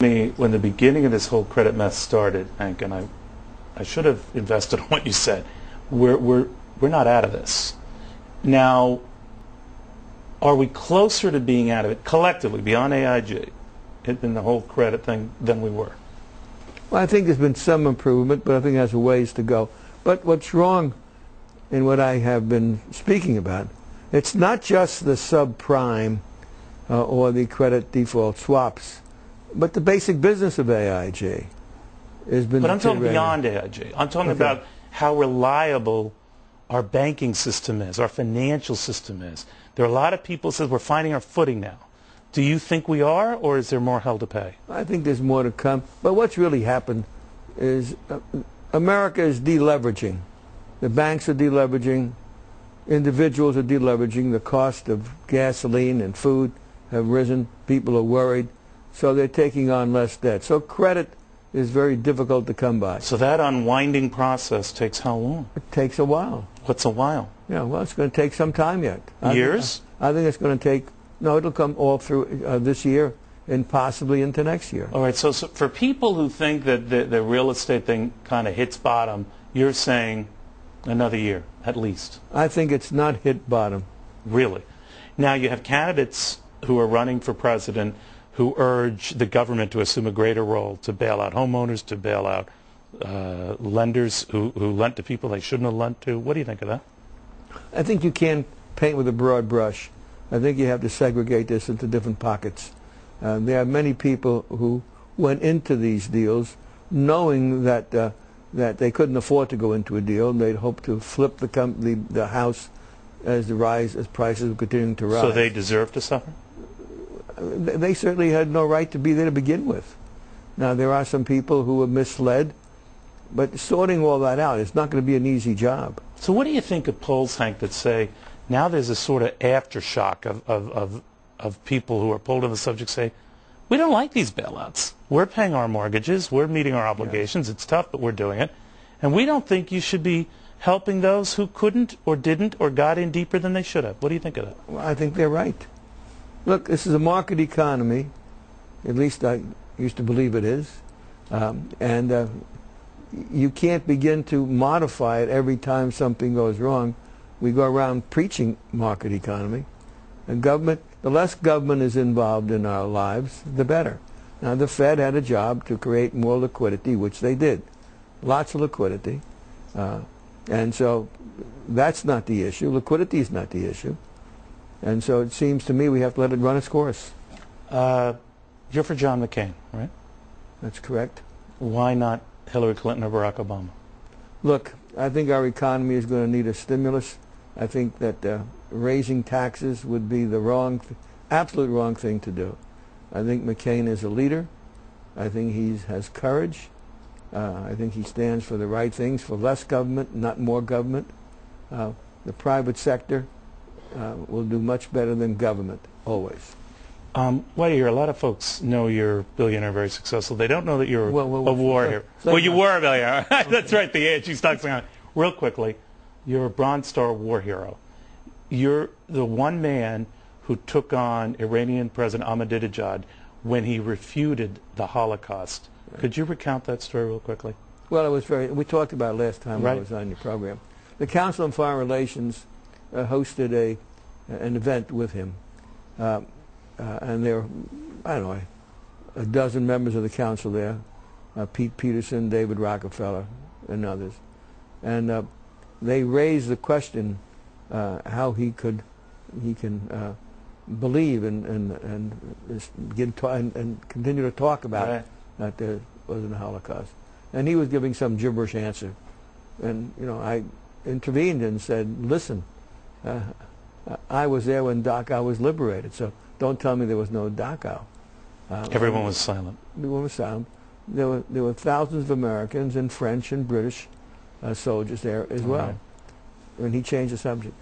Me, when the beginning of this whole credit mess started, Hank, and I should have invested on what you said. We're not out of this. Now, are we closer to being out of it collectively, beyond AIG, in the whole credit thing, than we were? Well, I think there's been some improvement, but I think there's a ways to go. But what's wrong in what I have been speaking about, it's not just the subprime or the credit default swaps, but the basic business of AIG has been. But I'm talking beyond AIG. I'm talking about how reliable our banking system is, our financial system is. There are a lot of people who say we're finding our footing now. Do you think we are, or is there more hell to pay? I think there's more to come. But what's really happened is America is deleveraging. The banks are deleveraging. Individuals are deleveraging. The cost of gasoline and food have risen. People are worried. So they're taking on less debt. So credit is very difficult to come by. So that unwinding process takes how long? It takes a while. What's a while? Yeah, well, it's going to take some time yet. Years? I think it's going to take, no, it'll come all through this year and possibly into next year. All right, so for people who think that the real estate thing kind of hits bottom, you're saying another year, at least. I think it's not hit bottom. Really? Now, you have candidates who are running for president who urge the government to assume a greater role to bail out homeowners, to bail out lenders who lent to people they shouldn't have lent to. What do you think of that? I think you can't paint with a broad brush. I think you have to segregate this into different pockets. There are many people who went into these deals knowing that that they couldn't afford to go into a deal, and they'd hope to flip the house as prices were continuing to rise. So they deserve to suffer? They certainly had no right to be there to begin with. Now, there are some people who were misled, but sorting all that out, it's not going to be an easy job. So what do you think of polls, Hank, that say now there's a sort of aftershock of people who are pulled on the subject say, we don't like these bailouts. We're paying our mortgages. We're meeting our obligations. Yeah. It's tough, but we're doing it. And we don't think you should be helping those who couldn't or didn't or got in deeper than they should have. What do you think of that? Well, I think they're right. Look, this is a market economy. At least I used to believe it is. You can't begin to modify it every time something goes wrong. We go around preaching market economy. And government, the less government is involved in our lives, the better. Now, the Fed had a job to create more liquidity, which they did. Lots of liquidity. And so that's not the issue. Liquidity is not the issue. And so it seems to me we have to let it run its course. You're for John McCain, right? That's correct. Why not Hillary Clinton or Barack Obama? Look, I think our economy is going to need a stimulus. I think that raising taxes would be the absolute wrong thing to do. I think McCain is a leader. I think he has courage. I think he stands for the right things, for less government, not more government. The private sector will do much better than government, always. While you're here, a lot of folks know you're a billionaire, very successful. They don't know that you're a war hero. Well, you were a billionaire. That's right, the AIG stock's on. Real quickly, you're a Bronze Star war hero. You're the one man who took on Iranian President Ahmadinejad when he refuted the Holocaust. Right. Could you recount that story real quickly? Well, it was we talked about it last time I was on your program. The Council on Foreign Relations hosted an event with him. And there were, I don't know, a dozen members of the council there, Pete Peterson, David Rockefeller, and others. And they raised the question how he can believe and continue to talk about that there wasn't a Holocaust. And he was giving some gibberish answer. And, you know, I intervened and said, listen, I was there when Dachau was liberated, so don't tell me there was no Dachau. Everyone was silent. Everyone was silent. There were thousands of Americans and French and British soldiers there as well. And he changed the subject.